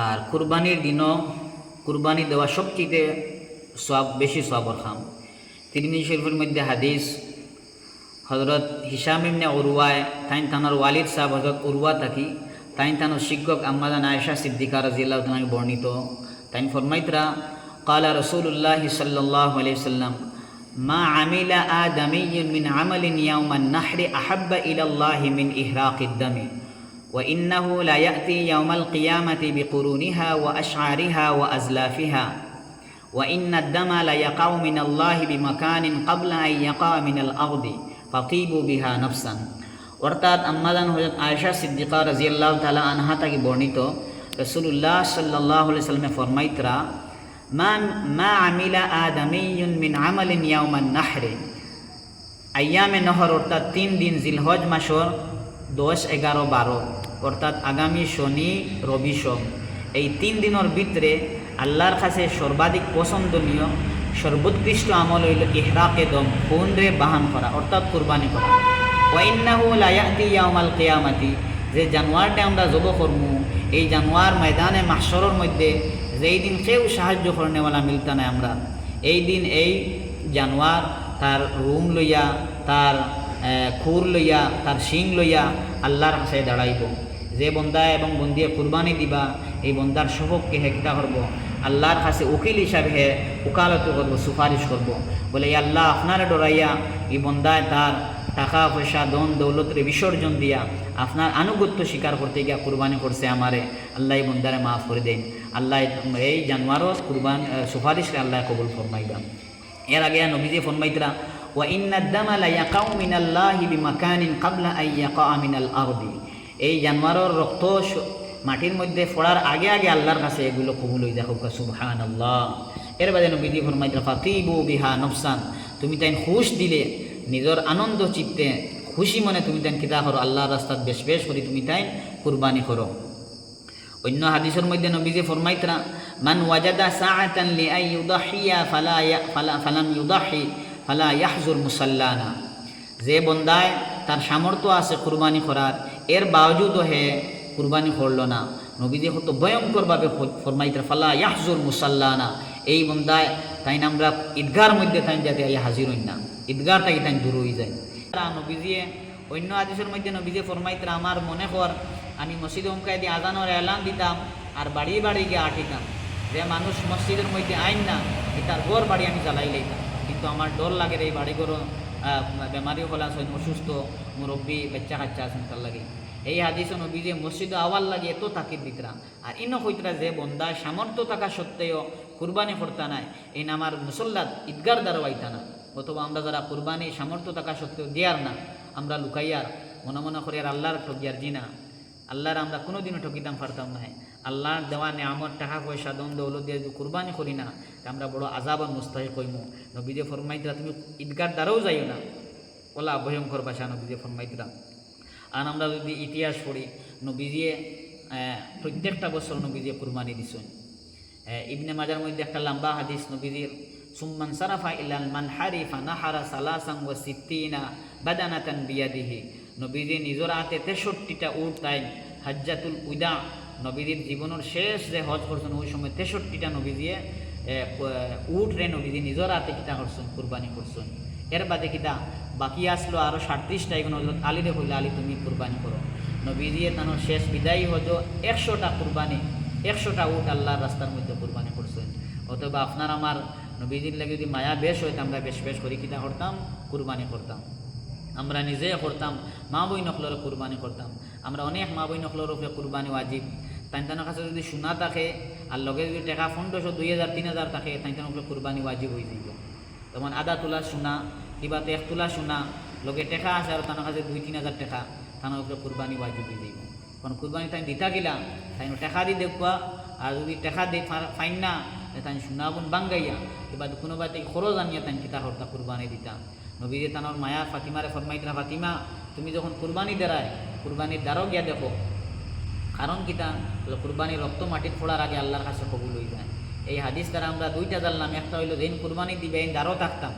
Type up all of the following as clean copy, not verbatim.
আর কুরবানির দিনও কুরবানি দেওয়া সবচেয়ে সব বেশি সবর খাম। তিরমিজি শরীফের মধ্যে হাদিস হজরত হিসাম ইবনে উরওয়ায় তাইন তানার ওয়ালিদ সাহেব হজরত উরওয়া থাকি তাইন তানোর শিক্ষক আম্মাজান আয়েশা সিদ্দিকা রাদিয়াল্লাহু তাআলা বর্ণিত তাইন ফরমাইতরা قال رسول الله صلى الله عليه وسلم ما عمل آدمي من عمل يوم النحر أحب إلى الله من إحراق الدم وإنه لا يأتي يوم القيامة بقرونها وأشعارها وأزلافها وإن الدم لا يقع من الله بمكان قبل أن يقع من الأرض فطيبوا بها نفسا। অর্থাৎ আম্মাজান হযরত আয়েশা সিদ্দিকা রাদিয়াল্লাহু তাআলা আনহা থেকে বর্ণিত রাসূলুল্লাহ সাল্লাল্লাহু আলাইহি ওয়াসাল্লাম ফরমাইতরা মা আমিলা আদামিয়ুন মিন আমালিন ইয়াউমান নাহরি আইয়ামে নহর অর্থাৎ 3 দিন জিলহজ মাসের 10, 11, 12 অর্থাৎ আগামী শনি রবি সোম এই 3 দিনের ভিতরে আল্লাহর কাছে সর্বাধিক পছন্দনীয় সর্বোৎকৃষ্ট আমল হইল ইহরাকে দম, খুন রে বাহান করা অর্থাৎ কুরবানি করা। ওয়াইন্নাহু লা ইয়াতি ইয়াউমাল কিয়ামাতি যে জানোয়ারটা আমরা জব করমু এই জানোয়ার ময়দানে মাহশরের মধ্যে যেই দিন কেউ সাহায্য করনেওয়ালা মিলতা না আমরা এই দিন এই জানোয়ার তার রুম লইয়া তার খুর লইয়া তার শিং লইয়া আল্লাহর কাছে দাঁড়াইব। যে বন্দা এবং বন্দিয়ে কুরবানি দিবা এই বন্দার সবককে হেকিতা করব আল্লাহর কাছে উকিল হিসাবে হে উকালত করব সুপারিশ করব বলে এই আল্লাহ আপনারা ডরাইয়া এই বন্দায় তার টাকা পয়সা দন দৌলতরে বিসর্জন দিয়া আপনার আনুগত্য স্বীকার করতে গিয়া কুরবানি করছে আমারে আল্লাহ এই বন্দারে মাফ করে দেন। আল্লাহ এই জানোয়ারও কুরবান সুপারিশকে আল্লাহ কবুল ফরমাইবা। এর আগে নবীজি ফরমাইতরা ওয়া ইন্নাদ দামা লা ইয়াকাউ মিনাল্লাহি বিমাকানিন ক্বাবলা আন ইয়াকা মিনাল আরদি এই জানোয়ারের রক্ত মাটির মধ্যে পড়ার আগে আগে আল্লাহর কাছে এগুলো কবুল হয়ে যাক সুবহানাল্লাহ। এর বাদে নবীজি ফরমাইতরা ফাতিবু বিহা নফসান তুমি তাই খুশ দিলে নিজের আনন্দ চিত্তে খুশি মনে তুমি তাই কিতা করো আল্লাহর রাস্তাত বেশ বেশ করে তুমি তাই কুরবানি করো। অন্য হাদিসের মধ্যে নবীজি ফরমাইতরা মান ওয়াজাদা সাআতান লিআন ইউদাহিয়া ফালাম ইউদাহি ফালা ইয়াহজুর মুসাল্লানা যে বন্দায় তার সামর্থ্য আছে কুরবানি করার এর বাওজুদও হে কুরবানি করলো না নবীজি কত ভয়ঙ্করভাবে ফরমাইতরা ফালা ইয়াহজুর মুসাল্লানা এই বন্দায় তাই আমরা ঈদগার মধ্যে তাই যাতে হাজির হই না ঈদগারটাকে তাই দূর হয়ে যায়। নবীজি অন্য হাদিসের মধ্যে নবীজি ফরমাইতরা আমার মনে কর আমি মসজিদে উমকায় দিয়ে আজানোর এলান দিতাম আর বাড়ি বাড়ি গিয়ে আটিতাম যে মানুষ মসজিদের মধ্যে আইন না তার ঘর বাড়ি আমি জ্বালাই লইতাম কিন্তু আমার ডর লাগে এই বাড়ি ঘর বেমারি হল আছেন অসুস্থ মুরব্বী বাচ্চা কাচ্চা আছেন তার লাগে এই হাদিসে নবীজি মসজিদে আওয়াল লাগে এত তাকিদ দিতরা আর ইনো হইতরা যে বন্দা সামর্থ্য থাকা সত্ত্বেও কুরবানি করতা নাই এই আমার মুসল্লাত ঈদগার দ্বারা আইতা না অথবা আমরা যারা কুরবানি সামর্থ্য থাকা সত্ত্বেও দেয়ার না আমরা লুকাইয়ার মনে মনে করে আর আল্লাহর ঠকিয়ার জিনা আল্লাহর আমরা কোনোদিনও ঠকিতাম পারতাম না আল্লাহর দেওয়া নেয়ামত টাকা পয়সা দন দৌলত দিয়ে যদি কুরবানি করি না আমরা বড় আযাবর মুস্তাহিক হইমু। নবীজি ফরমাইতরা তুমি ঈদগার দ্বারাও যাইও না ওলা ভয়ঙ্কর ভাষা নবীজি ফরমাইতরা। আর আমরা যদি ইতিহাস পড়ি নবীজি প্রত্যেকটা বছর নবীজি কুরবানি দিছেন। ইবনে মাজার মধ্যে একটা লম্বা হাদিস নবীজির সুম্মান সারাফা ইলাল মানহারি ফানাহারা সালাসান ওয়া সিত্তিনা বাদানাতান বিয়াদিহি নবীজি নিজের হাতে 63টা উট তাই হাজ্জাতুল উদা নবীজির জীবনের শেষ যে হজ করছেন ওই সময় 63টা নবীজি উট রে নবীজি নিজের হাতে কিতা করছেন কুরবানি করছেন। এর বাদে কিতা বাকি আসলো আরও 37টা এখন হজরত আলীরে হইলে আলী তুমি কুরবানি করো নবীজি তানোর শেষ বিদায়ী হজ 100টা কুরবানি 100টা উট আল্লাহর রাস্তার মধ্যে কুরবানি করছেন। অথবা আপনার আমার নবীজির লাগে যদি মায়া বেশ হইতো আমরা বেশ বেশ করে কিতা করতাম কুরবানি করতাম আমরা নিজে করতাম মা বই নকলেরও কুরবানি করতাম। আমরা অনেক মা বই নকলের উপরে কুরবানি ওয়াজিব তাই তানোর কাছে যদি সোনা থাকে আর লগে যদি টাকা 1500 2000 3000 থাকে তাই তানোর উপরে কুরবানি ওয়াজিব হয়ে যাইব। যেমন আধা তোলা সোনা কিবা 1 তোলা সোনা লগে টাকা আছে আর তানোর কাছে 2-3000 টাকা তানোর উপরে কুরবানি ওয়াজিব হয়ে যাইব। কারণ কুরবানি তাই দিতা গেলা তাই টাকা দিয়ে দেখবা আর যদি টাকা দিয়ে ফাইন না তাই সোনা গুণ বাঙ্গাইয়া কিবা কোনো বাতে খরচ আনিয়া তাই কিতা করতা কুরবানি দিতা। নবীজি তানোর মায়া ফাতিমারে ফরমাইতরা ফাতিমা তুমি যখন কুরবানি দেরায় কুরবানির দ্বারও গিয়া দেখো কারণ কিতা কুরবানি রক্ত মাটির ফোড়ার আগে আল্লাহর কাছে কবুল হয়ে যায়। এই হাদিস দ্বারা আমরা দুইটা জানলাম একটা হইল যেন কুরবানি দিবে এই দ্বারও থাকতাম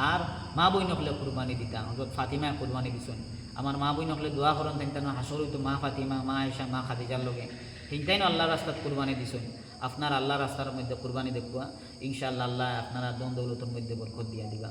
আর মা বই নকলে কুরবানি দিতাম হযরত ফাতিমা কুরবানি দিছেন। আমার মা বই নকলে দোয়া করেন তাই হাসর হইতো মা ফাতিমা মা আয়েশা মা খাদিজার লগে সেইটাই আল্লাহ রাস্তাত কুরবানি দিছেন আপনার আল্লাহ রাস্তার মধ্যে কুরবানি দেখবা ইনশাআল্লাহ আল্লাহ আপনারা দন দৌলতের মধ্যে বরকত দিয়া দিবা।